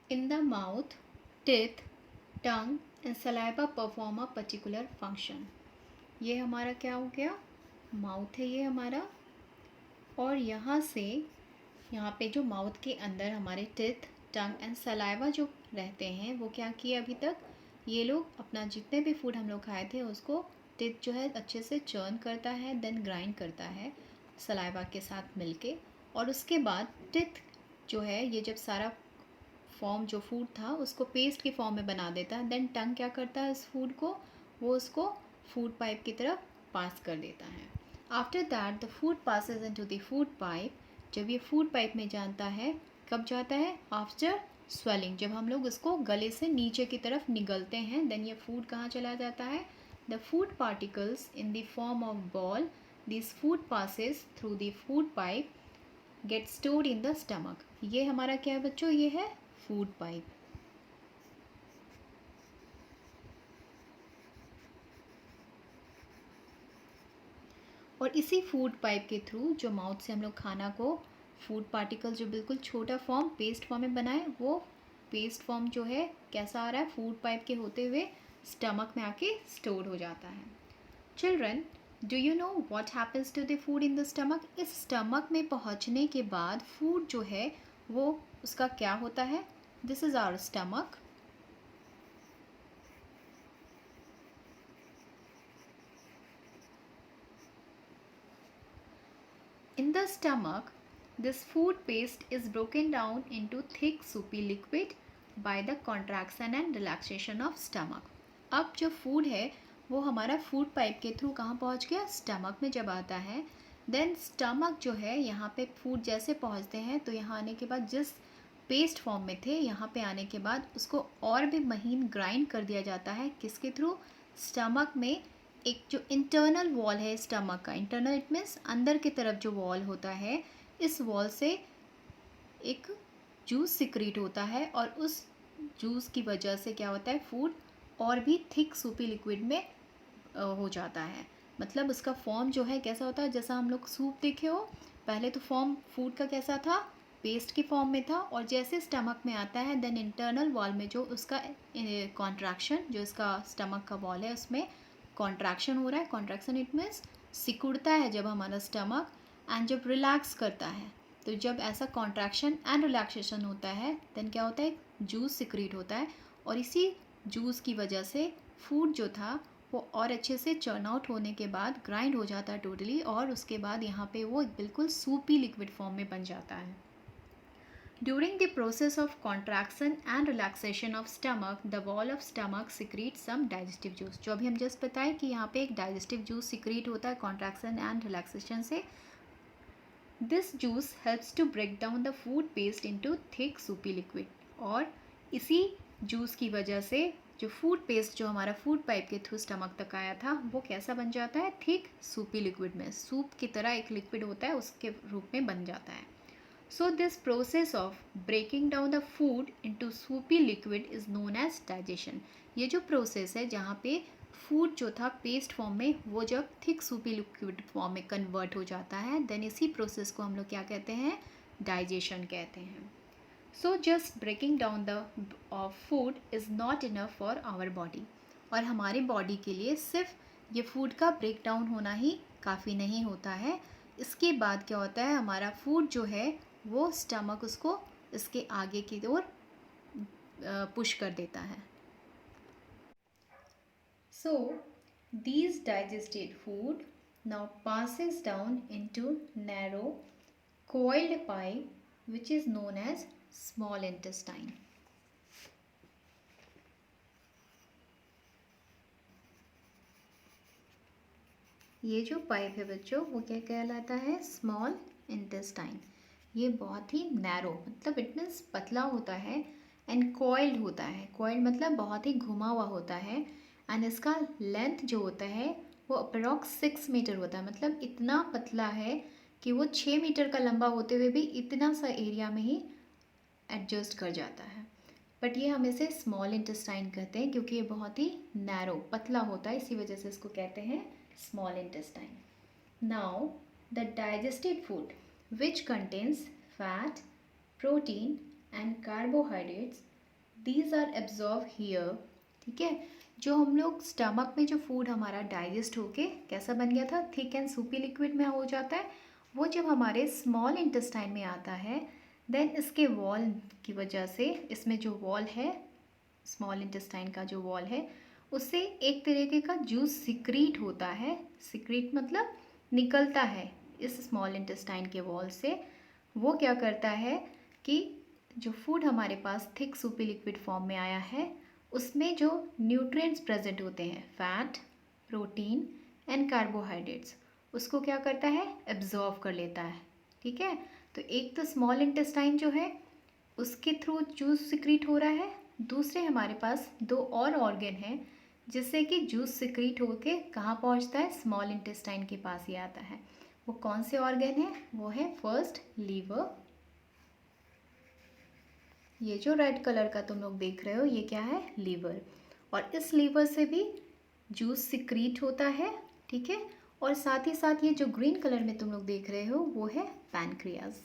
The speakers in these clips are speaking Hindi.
In the mouth, teeth, tongue and saliva perform a particular function. ये हमारा क्या हो गया, माउथ है ये हमारा, और यहाँ से यहाँ पे जो माउथ के अंदर हमारे टिथ, टंग एंड सलाइवा जो रहते हैं वो क्या किए अभी तक, ये लोग अपना जितने भी फूड हम लोग खाए थे उसको टिथ जो है अच्छे से चर्न करता है, देन ग्राइंड करता है सलाइवा के साथ मिलके, और उसके बाद टिथ जो है ये जब सारा फॉर्म जो फूड था उसको पेस्ट की फॉर्म में बना देता है, देन टंग क्या करता है इस फूड को, वो उसको फूड पाइप की तरफ पास कर देता है. After that the food passes into the food pipe. जब ये फूड पाइप में जाता है, कब जाता है, आफ्टर स्वेलिंग, जब हम लोग इसको गले से नीचे की तरफ निगलते हैं, देन ये फूड कहाँ चला जाता है, the food particles in the form of ball, this food Passage through the food pipe get stored in the stomach. ये हमारा क्या है बच्चों, ये है फूड पाइप. और इसी फूड पाइप के थ्रू जो माउथ से हम लोग खाना को फूड पार्टिकल जो बिल्कुल छोटा फॉर्म पेस्ट फॉर्म में बनाए, वो पेस्ट फॉर्म जो है कैसा आ रहा है, फूड पाइप के होते हुए स्टमक में आके स्टोर हो जाता है. Children, do you know what happens to the food in the stomach. इस स्टमक में पहुंचने के बाद फूड जो है वो उसका क्या होता है, this is our stomach. In the stomach, this food paste is broken down into thick soupy liquid by the contraction and relaxation of stomach. अब जो फूड है वो हमारा फूड पाइप के थ्रू कहाँ पहुँच गया, स्टमक में जब आता है, देन स्टमक जो है यहाँ पे फूड जैसे पहुँचते हैं तो यहाँ आने के बाद जिस पेस्ट फॉर्म में थे यहाँ पे आने के बाद उसको और भी महीन ग्राइंड कर दिया जाता है, किसके थ्रू, स्टमक में एक जो इंटरनल वॉल है स्टमक का, इंटरनल इट मीन्स अंदर की तरफ जो वॉल होता है, इस वॉल से एक जूस सिक्रीट होता है और उस जूस की वजह से क्या होता है, फूड और भी थिक सूपी लिक्विड में हो जाता है. मतलब उसका फॉर्म जो है कैसा होता है, जैसा हम लोग सूप देखे हो, पहले तो फॉर्म फूड का कैसा था, पेस्ट की फॉर्म में था, और जैसे स्टमक में आता है देन इंटरनल वॉल में जो उसका कॉन्ट्रैक्शन, जो इसका स्टमक का वॉल है उसमें कॉन्ट्रैक्शन हो रहा है. कॉन्ट्रैक्शन इट मीन्स सिकुड़ता है जब हमारा स्टमक, एंड जब रिलैक्स करता है, तो जब ऐसा कॉन्ट्रैक्शन एंड रिलैक्सेशन होता है देन क्या होता है, जूस सिक्रीट होता है, और इसी जूस की वजह से फूड जो था वो और अच्छे से चर्न आउट होने के बाद ग्राइंड हो जाता है टोटली, और उसके बाद यहाँ पे वो बिल्कुल सूपी लिक्विड फॉर्म में बन जाता है. During the process of contraction and relaxation of stomach, the wall of stomach secretes some digestive juice. जो अभी हम जस्ट बताए कि यहाँ पे एक digestive juice secrete होता है contraction and relaxation से. This juice helps to break down the food paste into thick soupy liquid. और इसी जूस की वजह से जो फूड पेस्ट जो हमारा फूड पाइप के थ्रू स्टमक तक आया था वो कैसा बन जाता है, थिक सूपी लिक्विड में, सूप की तरह एक लिक्विड होता है उसके रूप में बन जाता है. So this process of breaking down the food into soupy liquid is known as digestion. ये जो प्रोसेस है जहाँ पे फूड जो था पेस्ट फॉर्म में वो जब थिक सूपी लिक्विड फॉर्म में कन्वर्ट हो जाता है, देन इसी प्रोसेस को हम लोग क्या कहते हैं, डाइजेशन कहते हैं. So just breaking down the food is not enough for our body. और हमारी बॉडी के लिए सिर्फ ये फूड का ब्रेक डाउन होना ही काफ़ी नहीं होता है. इसके बाद क्या होता है, हमारा फूड जो है वो स्टमक उसको इसके आगे की ओर पुश कर देता है. So these digested food now passes down into narrow coiled pipe which is known as small intestine. ये जो पाइप है बच्चों वो क्या कहलाता है, स्मॉल इंटेस्टाइन. ये बहुत ही नैरो मतलब इट मीन्स पतला होता है, एंड कॉइल्ड होता है. कॉइल्ड मतलब बहुत ही घुमा हुआ होता है, एंड इसका लेंथ जो होता है वो अप्रॉक्स 6 मीटर होता है. मतलब इतना पतला है कि वो 6 मीटर का लंबा होते हुए भी इतना सा एरिया में ही एडजस्ट कर जाता है. बट ये हम इसे स्मॉल इंटेस्टाइन कहते हैं क्योंकि ये बहुत ही नैरो पतला होता है, इसी वजह से इसको कहते हैं small intestine. Now the digested food which contains fat, protein and carbohydrates these are absorb here. ठीक है, जो हम लोग स्टमक में जो फूड हमारा डाइजेस्ट होके कैसा बन गया था, थिक एंड सूपी लिक्विड में हो जाता है, वो जब हमारे स्मॉल इंटेस्टाइन में आता है, देन इसके वॉल की वजह से, इसमें जो वॉल है स्मॉल इंटेस्टाइन का जो वॉल है, उससे एक तरीके का जूस सिक्रीट होता है। सिक्रीट मतलब निकलता है इस स्मॉल इंटेस्टाइन के वॉल से। वो क्या करता है कि जो फूड हमारे पास थिक सूपी लिक्विड फॉर्म में आया है, उसमें जो न्यूट्रिएंट्स प्रेजेंट होते हैं, फैट, प्रोटीन एंड कार्बोहाइड्रेट्स, उसको क्या करता है, एब्जॉर्व कर लेता है। ठीक है, तो एक तो स्मॉल इंटेस्टाइन जो है उसके थ्रू जूस सिक्रीट हो रहा है, दूसरे हमारे पास दो और ऑर्गन हैं जिससे कि जूस सिक्रीट होके कहाँ पहुँचता है, स्मॉल इंटेस्टाइन के पास ही आता है। वो कौन से ऑर्गन है, वो है फर्स्ट लीवर। ये जो रेड कलर का तुम लोग देख रहे हो ये क्या है, लीवर। और इस लीवर से भी जूस सिक्रीट होता है। ठीक है, और साथ ही साथ ये जो ग्रीन कलर में तुम लोग देख रहे हो वो है पैनक्रियाज।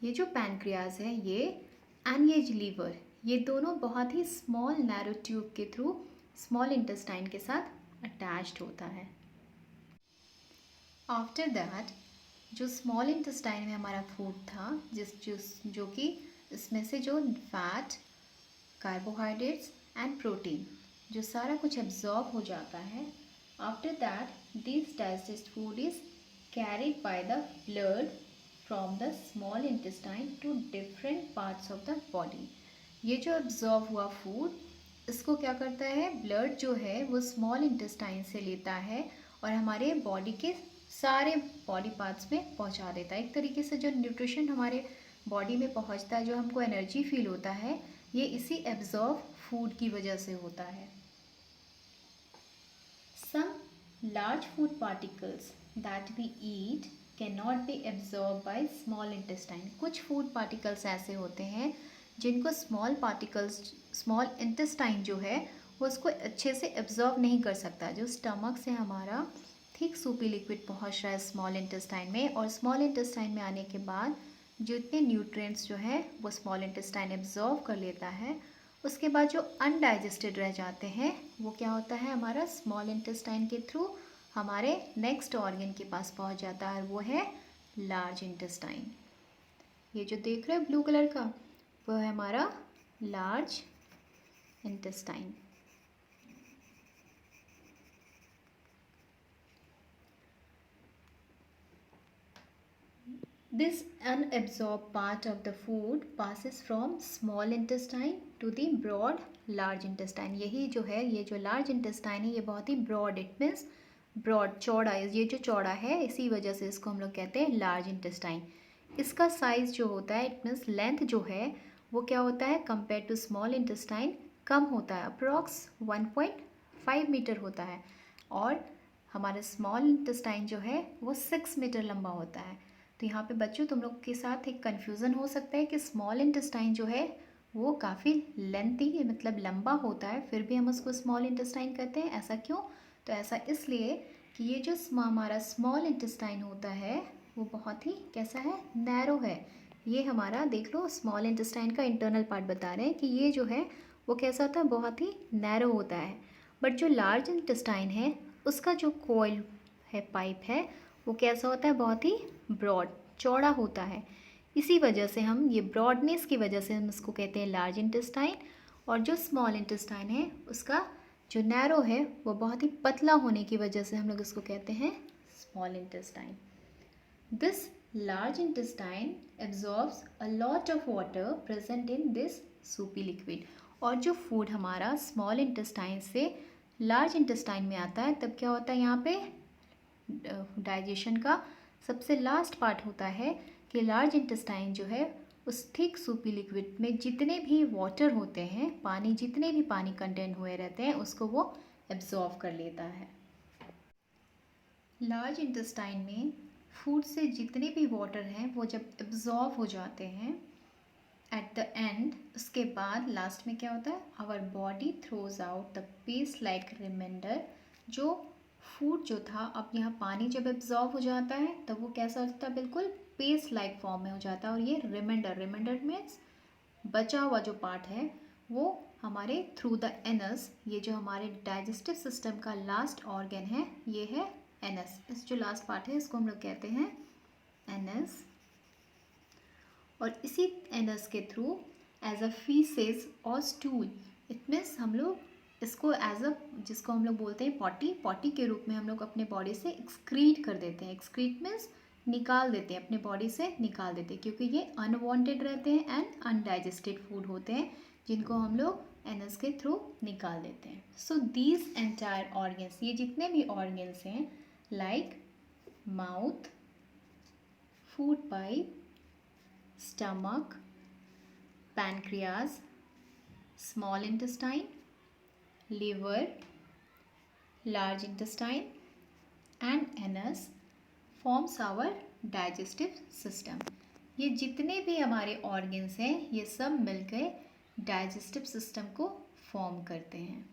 ये जो पैनक्रियाज है ये एंड ये लीवर, ये दोनों बहुत ही स्मॉल नैरो ट्यूब के थ्रू स्मॉल इंटेस्टाइन के साथ अटैच्ड होता है। आफ्टर दैट जो स्मॉल इंटेस्टाइन में हमारा फूड था, जो कि इसमें से जो फैट, कार्बोहाइड्रेट्स एंड प्रोटीन जो सारा कुछ एब्जॉर्ब हो जाता है, after that this digest food is carried by the blood from the small intestine to different parts of the body. ये जो एब्जॉर्ब हुआ फूड, इसको क्या करता है, ब्लड जो है वो स्मॉल इंटेस्टाइन से लेता है और हमारे बॉडी के सारे बॉडी पार्ट्स में पहुंचा देता है। एक तरीके से जो न्यूट्रिशन हमारे बॉडी में पहुंचता है, जो हमको एनर्जी फील होता है, ये इसी एब्जॉर्ब फूड की वजह से होता है। Some large food particles that we eat can not be absorb by small intestine. कुछ फूड पार्टिकल्स ऐसे होते हैं जिनको स्मॉल इंटेस्टाइन जो है वो उसको अच्छे से एब्जॉर्ब नहीं कर सकता। जो स्टमक से हमारा थिक सूपी लिक्विड पहुंच रहा है स्मॉल इंटेस्टाइन में, और स्मॉल इंटेस्टाइन में आने के बाद जो इतने न्यूट्रिएंट्स जो है वो स्मॉल इंटेस्टाइन एब्जॉर्ब कर लेता है। उसके बाद जो अनडाइजेस्टेड रह जाते हैं वो क्या होता है, हमारा स्मॉल इंटेस्टाइन के थ्रू हमारे नेक्स्ट ऑर्गन के पास पहुंच जाता है, वो है लार्ज इंटेस्टाइन। ये जो देख रहे हो ब्लू कलर का, वो है हमारा large intestine. This unabsorbed part of the food passes from small intestine to the broad large intestine। यही जो है, ये जो large intestine है ये बहुत ही broad, it means broad, चौड़ा है। ये जो चौड़ा है इसी वजह से इसको हम लोग कहते हैं large intestine। इसका साइज़ जो होता है, it means लेंथ जो है वो क्या होता है, कंपेयर टू स्मॉल इंटेस्टाइन कम होता है, अप्रॉक्स 1.5 मीटर होता है। और हमारा स्मॉल इंटेस्टाइन जो है वो 6 मीटर लंबा होता है। तो यहाँ पे बच्चों तुम लोग के साथ एक कन्फ्यूज़न हो सकता है कि स्मॉल इंटेस्टाइन जो है वो काफ़ी लेंथी, मतलब लंबा होता है, फिर भी हम उसको स्मॉल इंटेस्टाइन कहते हैं। ऐसा क्यों? तो ऐसा इसलिए कि ये जो हमारा स्मॉल इंटेस्टाइन होता है वो बहुत ही कैसा है, नैरो है। ये हमारा देख लो, स्मॉल इंटेस्टाइन का इंटरनल पार्ट बता रहे हैं कि ये जो है वो कैसा होता है, बहुत ही नैरो होता है। बट जो लार्ज इंटेस्टाइन है उसका जो कॉइल है, पाइप है, वो कैसा होता है, बहुत ही ब्रॉड, चौड़ा होता है। इसी वजह से हम, ये ब्रॉडनेस की वजह से हम इसको कहते हैं लार्ज इंटेस्टाइन। और जो स्मॉल इंटेस्टाइन है उसका जो नैरो है वो बहुत ही पतला होने की वजह से हम लोग इसको कहते हैं small intestine. This large intestine absorbs a lot of water present in this Supi liquid. और जो फूड हमारा स्मॉल इंटेस्टाइन से लार्ज इंटेस्टाइन में आता है तब क्या होता है, यहाँ पे डाइजेशन का सबसे लास्ट पार्ट होता है कि लार्ज इंटेस्टाइन जो है उस थिक सूपी लिक्विड में जितने भी वाटर होते हैं, पानी, जितने भी पानी कंटेंट हुए रहते हैं उसको वो एब्जॉर्व कर लेता है। लार्ज इंटेस्टाइन में फूड से जितने भी वाटर हैं वो जब एब्जॉर्व हो जाते हैं एट द एंड, उसके बाद लास्ट में क्या होता है, our body throws out the paste like reminder. जो फूड जो था, अब यहाँ पानी जब एब्जॉर्व हो जाता है तब वो कैसा होता है, बिल्कुल पेस्ट लाइक फॉर्म में हो जाता है। और ये रिमाइंडर, रिमाइंडर मीन्स बचा हुआ जो पार्ट है वो हमारे थ्रू द एनस, ये जो हमारे डाइजेस्टिव सिस्टम का लास्ट ऑर्गन है ये है एनस। इस जो लास्ट पार्ट है इसको हम लोग कहते हैं एनस। और इसी एनस के थ्रू एज अ फीसेस और स्टूल, इट मीन्स हम लोग इसको एज अ, जिसको हम लोग बोलते हैं पॉटी के रूप में हम लोग अपने बॉडी से एक्सक्रीट कर देते हैं। एक्सक्रीट मीन्स निकाल देते हैं, अपने बॉडी से निकाल देते हैं, क्योंकि ये अनवांटेड रहते हैं एंड अनडाइजेस्टेड फूड होते हैं जिनको हम लोग एनस के थ्रू निकाल देते हैं। सो दीज एंटायर ऑर्गन्स, ये जितने भी ऑर्गन्स हैं like mouth, food pipe, stomach, pancreas, small intestine, liver, large intestine and anus forms our digestive system। ये जितने भी हमारे organs हैं ये सब मिलकर digestive system को form करते हैं।